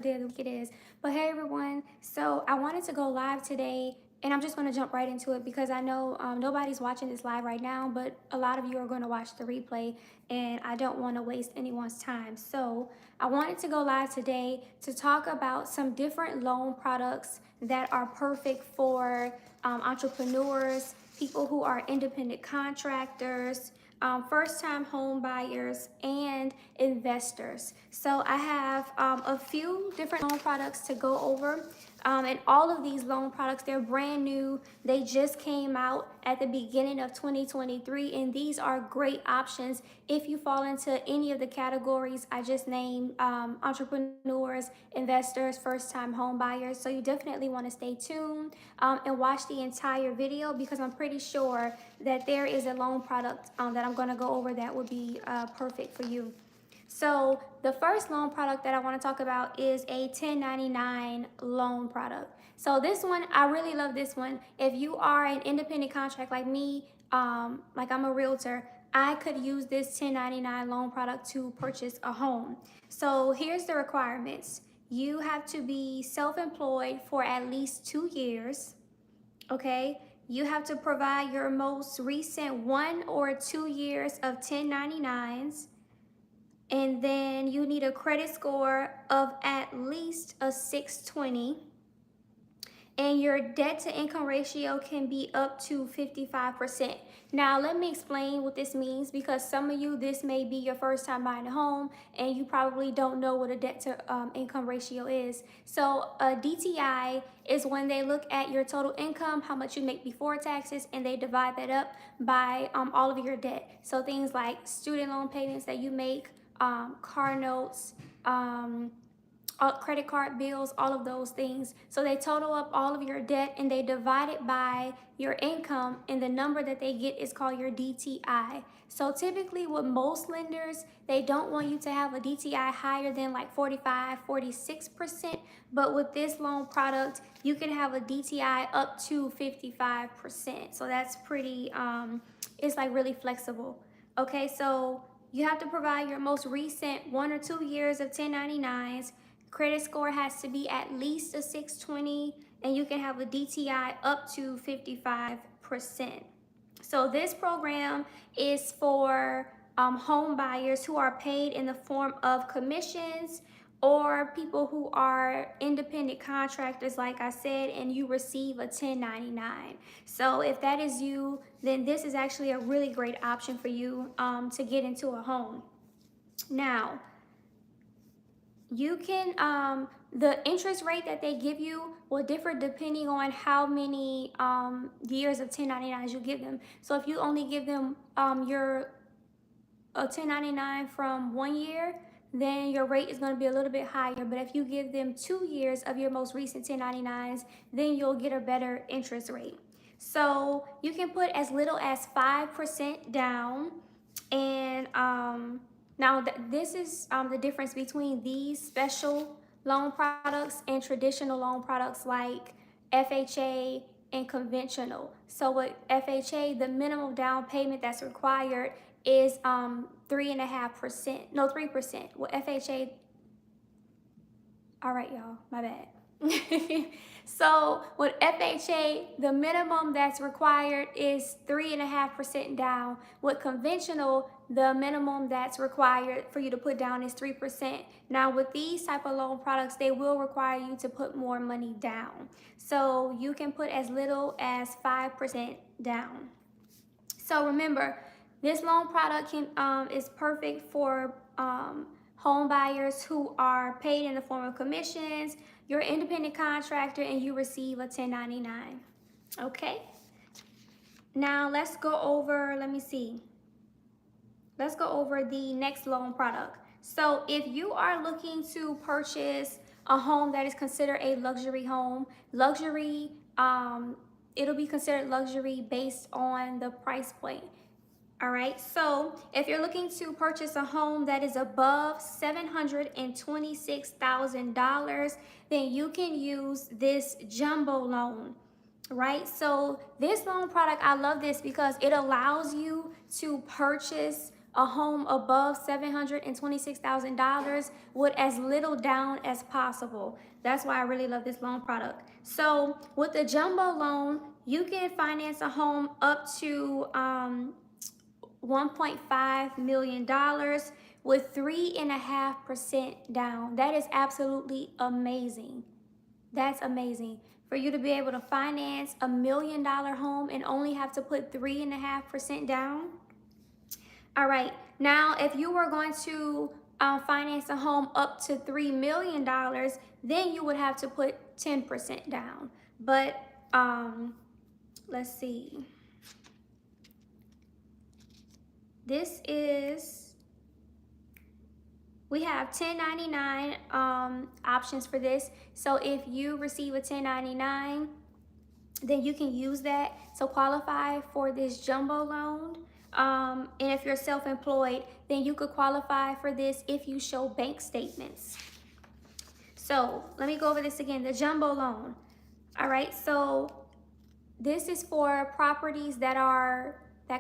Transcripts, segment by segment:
day of the week it is. But hey everyone, so I wanted to go live today and I'm just going to jump right into it because I know nobody's watching this live right now, but a lot of you are going to watch the replay and I don't want to waste anyone's time. So I wanted to go live today to talk about some different loan products that are perfect for entrepreneurs, people who are independent contractors, first-time home buyers, and investors. So I have a few different loan products to go over. And all of these loan products, they're brand new. They just came out at the beginning of 2023, and these are great options if you fall into any of the categories I just named, entrepreneurs, investors, first-time home buyers. So you definitely want to stay tuned and watch the entire video because I'm pretty sure that there is a loan product that I'm going to go over that would be perfect for you. So the first loan product that I want to talk about is a 1099 loan product. So this one, I really love this one. If you are an independent contract like me, like I'm a realtor, I could use this 1099 loan product to purchase a home. So here's the requirements. You have to be self-employed for at least 2 years, okay? You have to provide your most recent 1 or 2 years of 1099s. And then you need a credit score of at least a 620. And your debt to income ratio can be up to 55%. Now, let me explain what this means because some of you, this may be your first time buying a home and you probably don't know what a debt to income ratio is. So a DTI is when they look at your total income, how much you make before taxes, and they divide that up by all of your debt. So things like student loan payments that you make, car notes, credit card bills, all of those things. So they total up all of your debt and they divide it by your income, and the number that they get is called your DTI. So typically with most lenders, they don't want you to have a DTI higher than like 45, 46%. But with this loan product, you can have a DTI up to 55%. So that's pretty, it's like really flexible. Okay, so you have to provide your most recent 1 or 2 years of 1099s. Credit score has to be at least a 620, and you can have a DTI up to 55%. So this program is for home buyers who are paid in the form of commissions or people who are independent contractors, like I said, and you receive a 1099. So if that is you, then this is actually a really great option for you to get into a home. Now, you can, the interest rate that they give you will differ depending on how many years of 1099s you give them. So if you only give them your 1099 from 1 year, then your rate is going to be a little bit higher. But if you give them 2 years of your most recent 1099s, then you'll get a better interest rate. So you can put as little as 5% down. And now this is the difference between these special loan products and traditional loan products like FHA and conventional. So with FHA, the minimum down payment that's required is 3.5%. No, 3%. With FHA, all right, y'all, my bad. So with FHA, the minimum that's required is 3.5% down. With conventional, the minimum that's required for you to put down is 3%. Now with these type of loan products, they will require you to put more money down. So you can put as little as 5% down. So remember, this loan product is perfect for home buyers who are paid in the form of commissions, you're an independent contractor, and you receive a 1099. Okay? Now let's go over, let me see. Let's go over the next loan product. So if you are looking to purchase a home that is considered a luxury home, luxury, it'll be considered luxury based on the price point. All right, so if you're looking to purchase a home that is above $726,000, then you can use this jumbo loan, right? So this loan product, I love this because it allows you to purchase a home above $726,000 with as little down as possible. That's why I really love this loan product. So with the jumbo loan, you can finance a home up to $1.5 million with 3.5% down. That is absolutely amazing. That's amazing. For you to be able to finance $1 million home and only have to put 3.5% down. All right, now if you were going to finance a home up to $3 million, then you would have to put 10% down. But let's see. This is, we have 1099 options for this. So if you receive a 1099, then you can use that to qualify for this jumbo loan. And if you're self-employed, then you could qualify for this if you show bank statements. So let me go over this again, the jumbo loan. All right, so this is for properties that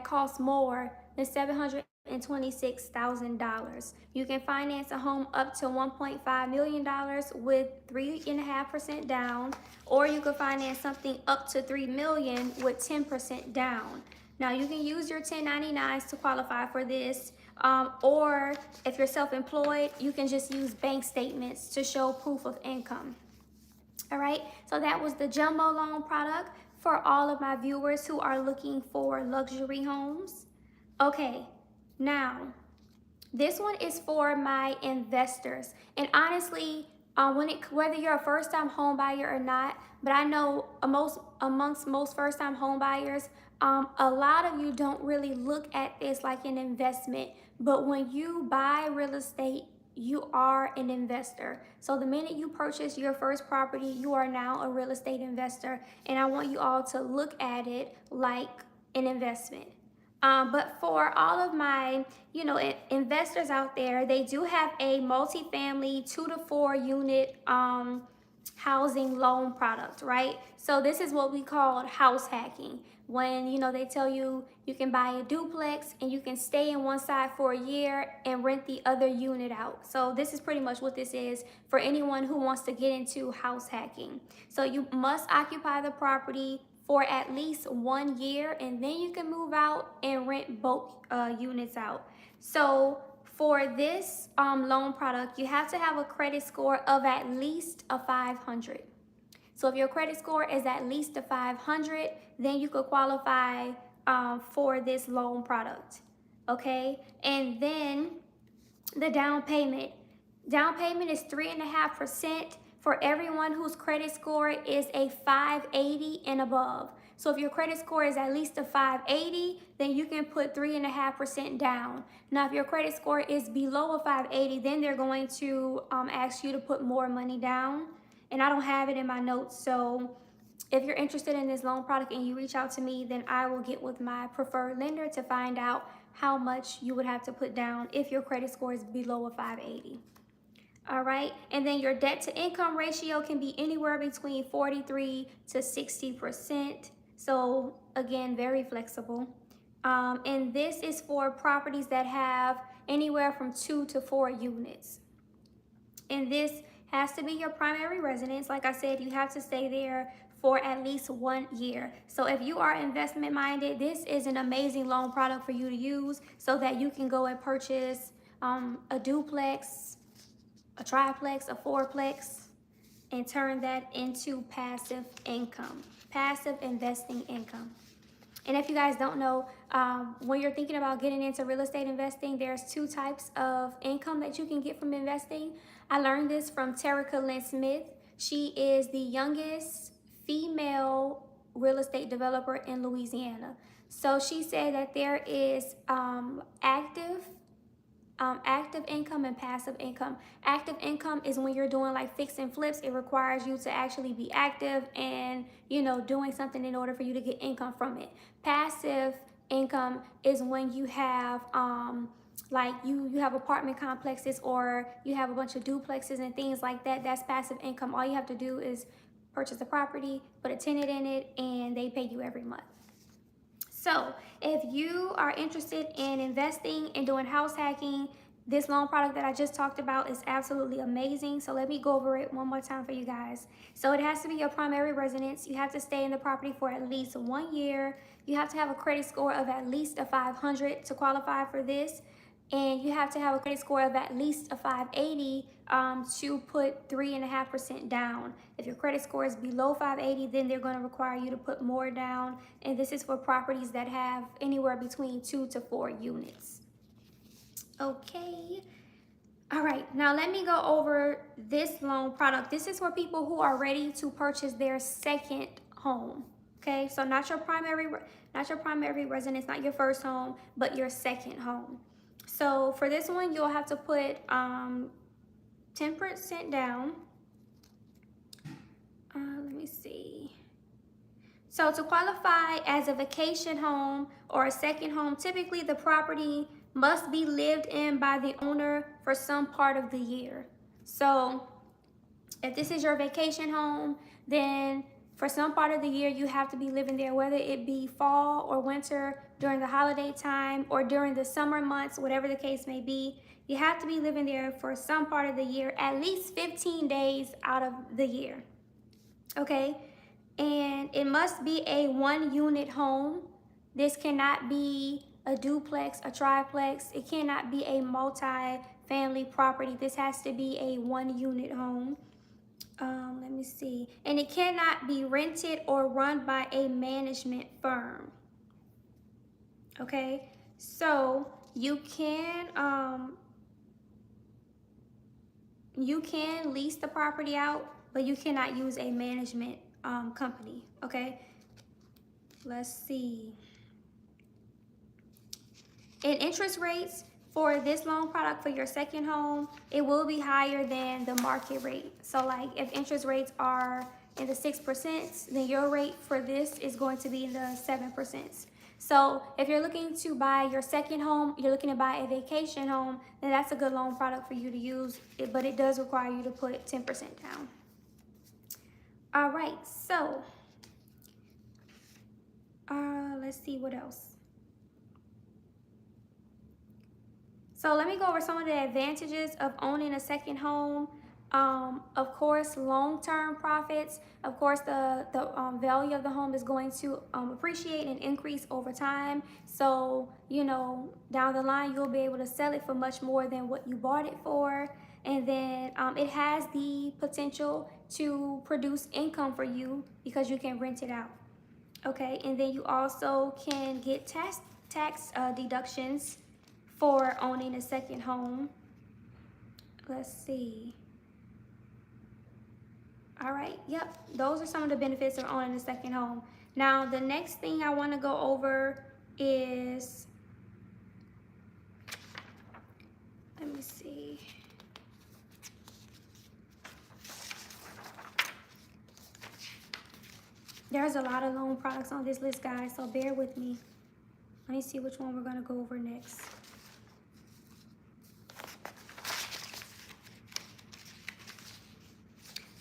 cost more than $726,000. You can finance a home up to $1.5 million with 3.5% down, or you can finance something up to $3 million with 10% down. Now you can use your 1099s to qualify for this, or if you're self-employed, you can just use bank statements to show proof of income. All right, so that was the jumbo loan product for all of my viewers who are looking for luxury homes. Okay, now this one is for my investors. And honestly, whether you're a first-time home buyer or not, but I know amongst most first-time home buyers, a lot of you don't really look at this like an investment. But when you buy real estate, you are an investor. So the minute you purchase your first property, you are now a real estate investor. And I want you all to look at it like an investment. But for all of my, investors out there, they do have a multifamily 2 to 4 unit housing loan product, right? So this is what we call house hacking. When, they tell you you can buy a duplex and you can stay in one side for a year and rent the other unit out. So this is pretty much what this is for anyone who wants to get into house hacking. So you must occupy the property for at least 1 year, and then you can move out and rent both units out. So for this loan product, you have to have a credit score of at least a 500. So if your credit score is at least a 500, then you could qualify for this loan product, okay? And then the down payment. Down payment is 3.5% for everyone whose credit score is a 580 and above. So if your credit score is at least a 580, then you can put 3.5% down. Now, if your credit score is below a 580, then they're going to ask you to put more money down. And I don't have it in my notes. So if you're interested in this loan product and you reach out to me, then I will get with my preferred lender to find out how much you would have to put down if your credit score is below a 580. All right, and then your debt to income ratio can be anywhere between 43 to 60%. So again, very flexible. And this is for properties that have anywhere from 2 to 4 units. And this has to be your primary residence. Like I said, you have to stay there for at least 1 year. So if you are investment minded, this is an amazing loan product for you to use so that you can go and purchase a duplex, a triplex, a fourplex, and turn that into passive income, passive investing income. And if you guys don't know, when you're thinking about getting into real estate investing, there's 2 types of income that you can get from investing. I learned this from Terica Lynn Smith. She is the youngest female real estate developer in Louisiana. So she said that there is active income and passive income. Active income is when you're doing like fix and flips. It requires you to actually be active and, doing something in order for you to get income from it. Passive income is when you have like you have apartment complexes or you have a bunch of duplexes and things like that. That's passive income. All you have to do is purchase a property, put a tenant in it, and they pay you every month. So if you are interested in investing and doing house hacking, this loan product that I just talked about is absolutely amazing. So let me go over it one more time for you guys. So it has to be your primary residence. You have to stay in the property for at least 1 year. You have to have a credit score of at least a 500 to qualify for this. And you have to have a credit score of at least a 580 to put 3.5% down. If your credit score is below 580, then they're going to require you to put more down. And this is for properties that have anywhere between 2 to 4 units. Okay. All right, now let me go over this loan product. This is for people who are ready to purchase their second home. Okay, so not your primary residence, not your first home, but your second home. So for this one, you'll have to put 10% down. Let me see. So to qualify as a vacation home or a second home, typically the property must be lived in by the owner for some part of the year. So if this is your vacation home, then for some part of the year, you have to be living there, whether it be fall or winter, during the holiday time, or during the summer months, whatever the case may be. You have to be living there for some part of the year, at least 15 days out of the year. Okay? And it must be a 1-unit home. This cannot be a duplex, a triplex. It cannot be a multi-family property. This has to be a 1-unit home. Let me see. And it cannot be rented or run by a management firm. Okay, so you can lease the property out, but you cannot use a management company. Okay, let's see. And interest rates for this loan product for your second home, it will be higher than the market rate. So like if interest rates are in the 6%, then your rate for this is going to be in the 7%. So if you're looking to buy your second home, you're looking to buy a vacation home, then that's a good loan product for you to use, but it does require you to put 10% down. All right, so let's see what else. So let me go over some of the advantages of owning a second home. Of course, long-term profits. Of course, the value of the home is going to appreciate and increase over time. So, you know, down the line, you'll be able to sell it for much more than what you bought it for. And then it has the potential to produce income for you because you can rent it out. Okay, and then you also can get tax deductions for owning a second home. Let's see. All right, yep, those are some of the benefits of owning a second home. Now, the next thing I want to go over is, let me see. There's a lot of loan products on this list, guys, so bear with me. Let me see which one we're going to go over next.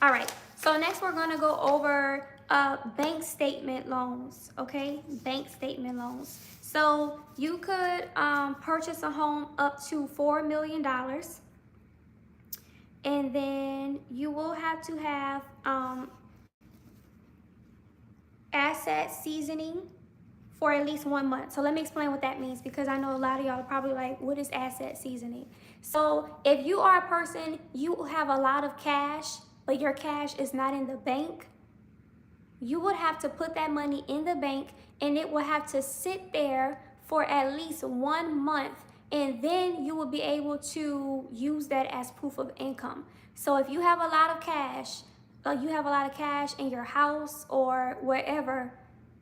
All right, so next we're going to go over bank statement loans, okay? Bank statement loans. So you could purchase a home up to $4 million. And then you will have to have asset seasoning for at least 1 month. So let me explain what that means, because I know a lot of y'all are probably like, what is asset seasoning? So if you are a person, you have a lot of cash, but your cash is not in the bank, you would have to put that money in the bank, and it will have to sit there for at least 1 month, and then you will be able to use that as proof of income. So if you have a lot of cash, in your house or wherever,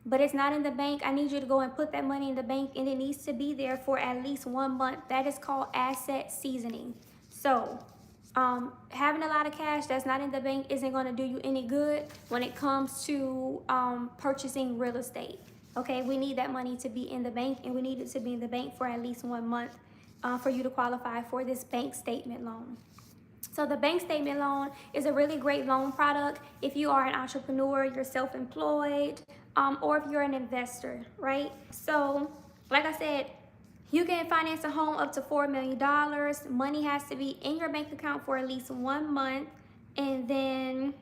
but it's not in the bank, I need you to go and put that money in the bank, and it needs to be there for at least 1 month. That is called asset seasoning. So having a lot of cash that's not in the bank isn't going to do you any good when it comes to purchasing real estate. Okay, we need that money to be in the bank, and we need it to be in the bank for at least 1 month for you to qualify for this bank statement loan. So the bank statement loan is a really great loan product if you are an entrepreneur, you're self-employed, or if you're an investor, right? So, like I said, you can finance a home up to $4 million. Money has to be in your bank account for at least 1 month. And then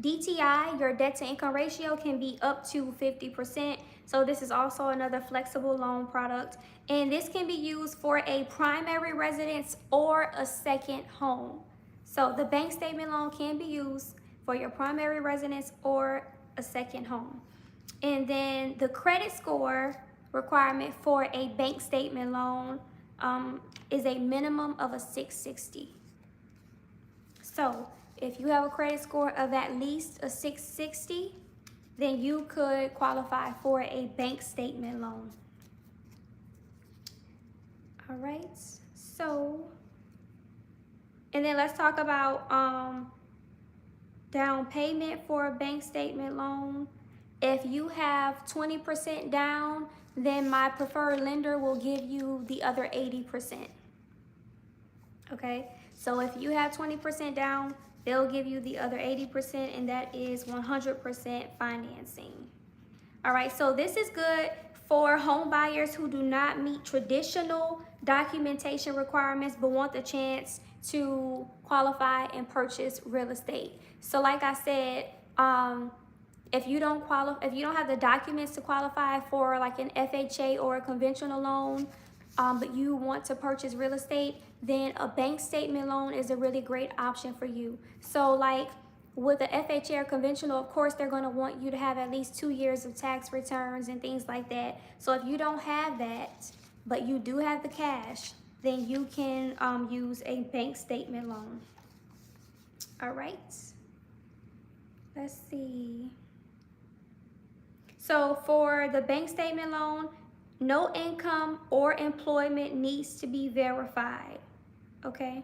DTI, your debt to income ratio, can be up to 50%. So this is also another flexible loan product. And this can be used for a primary residence or a second home. So the bank statement loan can be used for your primary residence or a second home. And then the credit score requirement for a bank statement loan is a minimum of a 660. So if you have a credit score of at least a 660, then you could qualify for a bank statement loan. All right, so, and then let's talk about down payment for a bank statement loan. If you have 20% down, then my preferred lender will give you the other 80%. Okay, so if you have 20% down, they'll give you the other 80%, and that is 100% financing. All right, so this is good for home buyers who do not meet traditional documentation requirements but want the chance to qualify and purchase real estate. So like I said, if you don't have the documents to qualify for like an FHA or a conventional loan, but you want to purchase real estate, then a bank statement loan is a really great option for you. So like with the FHA or conventional, of course, they're going to want you to have at least 2 years of tax returns and things like that. So if you don't have that, but you do have the cash, then you can use a bank statement loan. All right. Let's see. So for the bank statement loan, no income or employment needs to be verified. Okay.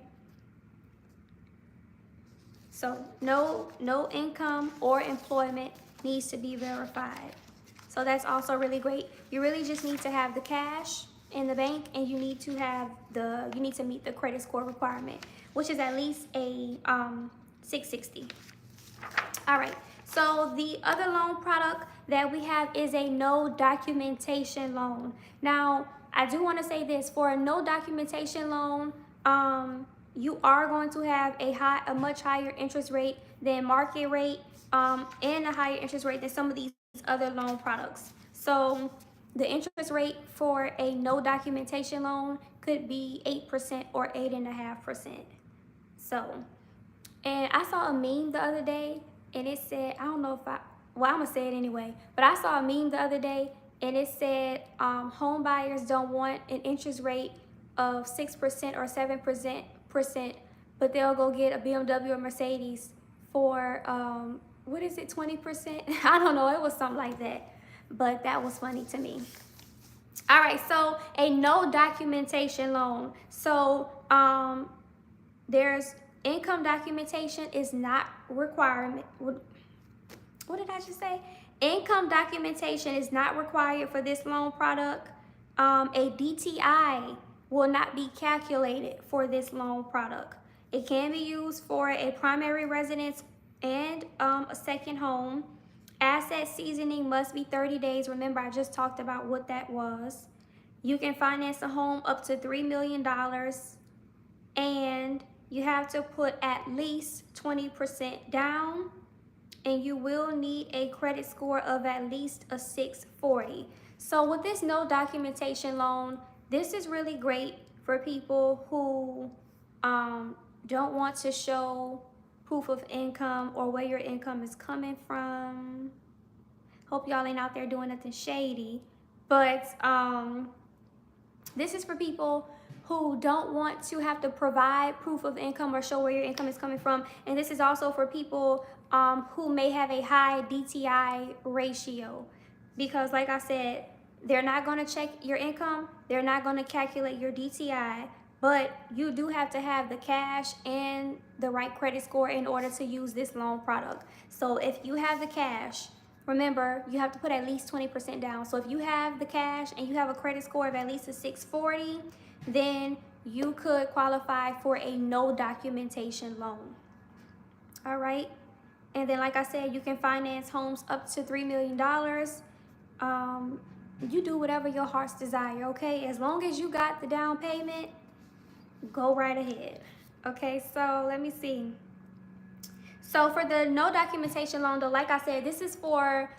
So no income or employment needs to be verified. So that's also really great. You really just need to have the cash in the bank, and you need to meet the credit score requirement, which is at least a 660. All right. So the other loan product that we have is a no documentation loan. Now, I do want to say this: for a no documentation loan, you are going to have a much higher interest rate than market rate, and a higher interest rate than some of these other loan products. So the interest rate for a no documentation loan could be 8% or 8.5%. So, and I saw a meme the other day, and it said, I don't know if I'm gonna say it anyway, but I saw a meme the other day, and it said home buyers don't want an interest rate of 6% or 7%, but they'll go get a BMW or Mercedes for what is it, 20%? I don't know, it was something like that, but that was funny to me. All right, so a no documentation loan. So there's income documentation is not requirement. What did I just say? Income documentation is not required for this loan product. A DTI will not be calculated for this loan product. It can be used for a primary residence and a second home. Asset seasoning must be 30 days. Remember, I just talked about what that was. You can finance a home up to $3 million, and you have to put at least 20% down, and you will need a credit score of at least a 640. So with this no documentation loan, this is really great for people who don't want to show proof of income or where your income is coming from. Hope y'all ain't out there doing nothing shady, but this is for people who don't want to have to provide proof of income or show where your income is coming from. And this is also for people who may have a high DTI ratio, because like I said, they're not going to check your income, they're not going to calculate your DTI, but you do have to have the cash and the right credit score in order to use this loan product. So if you have the cash, remember, you have to put at least 20% down. So if you have the cash and you have a credit score of at least a 640, then you could qualify for a no documentation loan. All right. And then, like I said, you can finance homes up to $3 million. You do whatever your heart's desire, okay? As long as you got the down payment, go right ahead. Okay, so let me see. So for the no documentation loan, though, like I said, this is for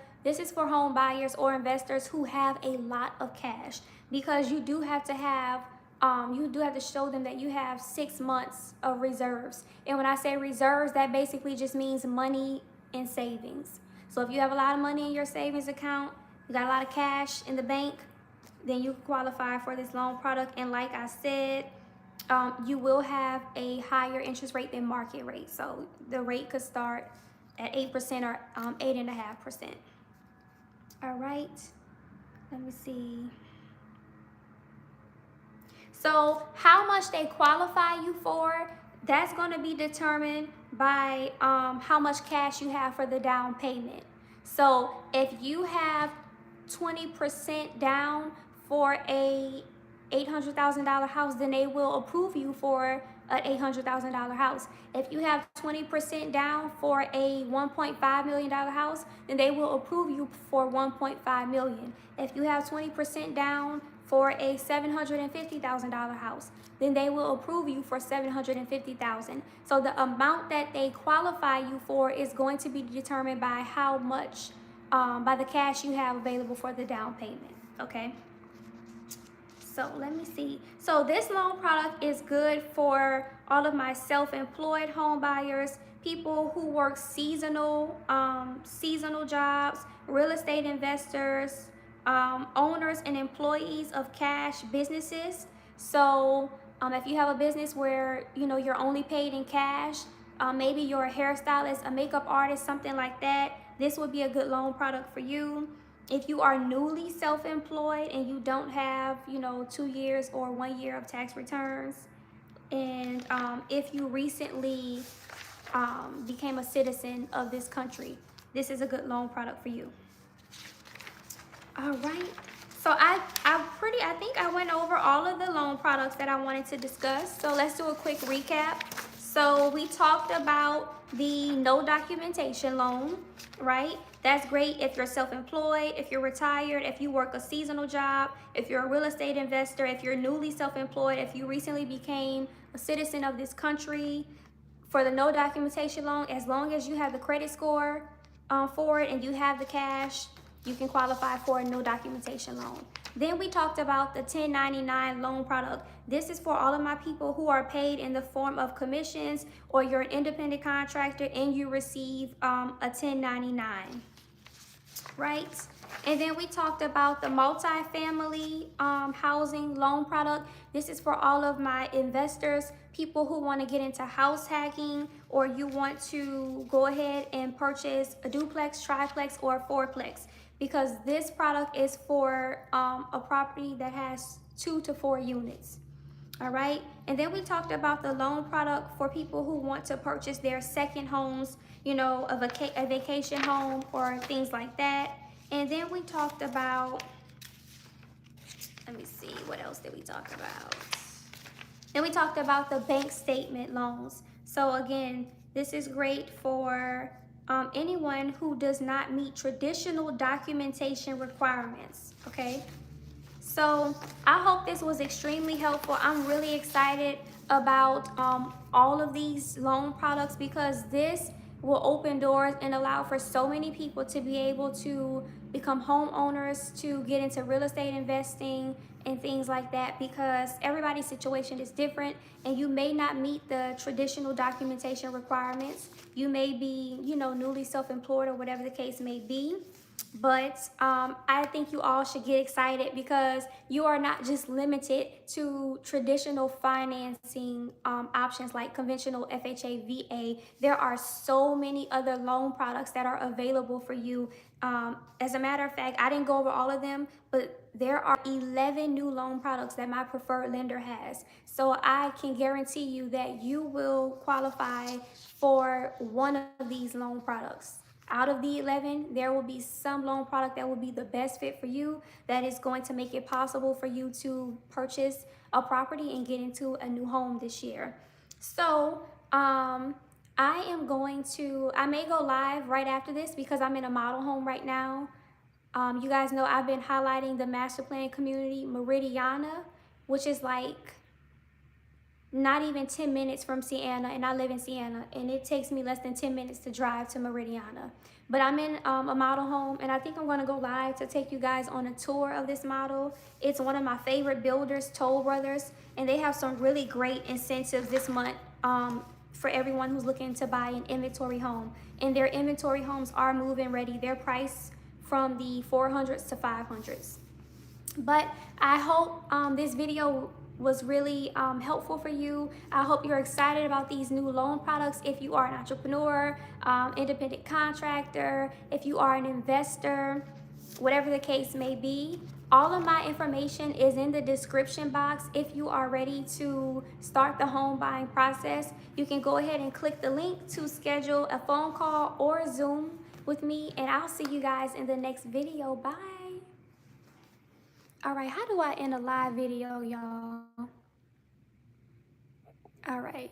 home buyers or investors who have a lot of cash, because you do have to have show them that you have 6 months of reserves. And when I say reserves, that basically just means money in savings. So if you have a lot of money in your savings account, you got a lot of cash in the bank, then you qualify for this loan product. And like I said, you will have a higher interest rate than market rate. So the rate could start at 8% or 8.5%. All right, let me see. So how much they qualify you for, that's going to be determined by how much cash you have for the down payment. So if you have 20% down for a $800,000 house, then they will approve you for an $800,000 house. If you have 20% down for a $1.5 million house, then they will approve you for $1.5 million. If you have 20% down for a $750,000 house, then they will approve you for $750,000. So the amount that they qualify you for is going to be determined by how much, by the cash you have available for the down payment. Okay. So let me see. So this loan product is good for all of my self-employed home buyers, people who work seasonal jobs, real estate investors, owners and employees of cash businesses. So if you have a business where you're only paid in cash, maybe you're a hairstylist, a makeup artist, something like that, this would be a good loan product for you. If you are newly self-employed and you don't have 2 years or 1 year of tax returns, and if you recently became a citizen of this country, this is a good loan product for you. All right, so I think I went over all of the loan products that I wanted to discuss. So let's do a quick recap. So we talked about the no documentation loan, right? That's great if you're self-employed, if you're retired, if you work a seasonal job, if you're a real estate investor, if you're newly self-employed, if you recently became a citizen of this country. For the no documentation loan, as long as you have the credit score for it and you have the cash, you can qualify for a no documentation loan. Then we talked about the 1099 loan product. This is for all of my people who are paid in the form of commissions, or you're an independent contractor and you receive a 1099, right? And then we talked about the multifamily housing loan product. This is for all of my investors, people who want to get into house hacking, or you want to go ahead and purchase a duplex, triplex, or a fourplex, because this product is for a property that has 2 to 4 units. All right. And then we talked about the loan product for people who want to purchase their second homes, a vacation home or things like that. And then we talked about, let me see, what else did we talk about? Then we talked about the bank statement loans. So again, this is great for anyone who does not meet traditional documentation requirements, okay? So I hope this was extremely helpful. I'm really excited about all of these loan products, because this will open doors and allow for so many people to be able to become homeowners, to get into real estate investing and things like that, because everybody's situation is different and you may not meet the traditional documentation requirements. You may be, newly self-employed or whatever the case may be. But I think you all should get excited, because you are not just limited to traditional financing options like conventional FHA, VA. There are so many other loan products that are available for you. As a matter of fact, I didn't go over all of them, but there are 11 new loan products that my preferred lender has. So I can guarantee you that you will qualify for one of these loan products. Out of the 11, there will be some loan product that will be the best fit for you, that is going to make it possible for you to purchase a property and get into a new home this year. So I I may go live right after this because I'm in a model home right now. You guys know I've been highlighting the master plan community, Meridiana, which is like not even 10 minutes from Sienna, and I live in Sienna, and it takes me less than 10 minutes to drive to Meridiana. But I'm in a model home, and I think I'm gonna go live to take you guys on a tour of this model. It's one of my favorite builders, Toll Brothers, and they have some really great incentives this month for everyone who's looking to buy an inventory home. And their inventory homes are move-in ready. They're priced from the 400s to 500s. But I hope this video was really helpful for you. I hope you're excited about these new loan products if you are an entrepreneur, independent contractor, if you are an investor, whatever the case may be. All of my information is in the description box. If you are ready to start the home buying process, you can go ahead and click the link to schedule a phone call or Zoom with me, and I'll see you guys in the next video. Bye. All right, how do I end a live video, y'all? All right.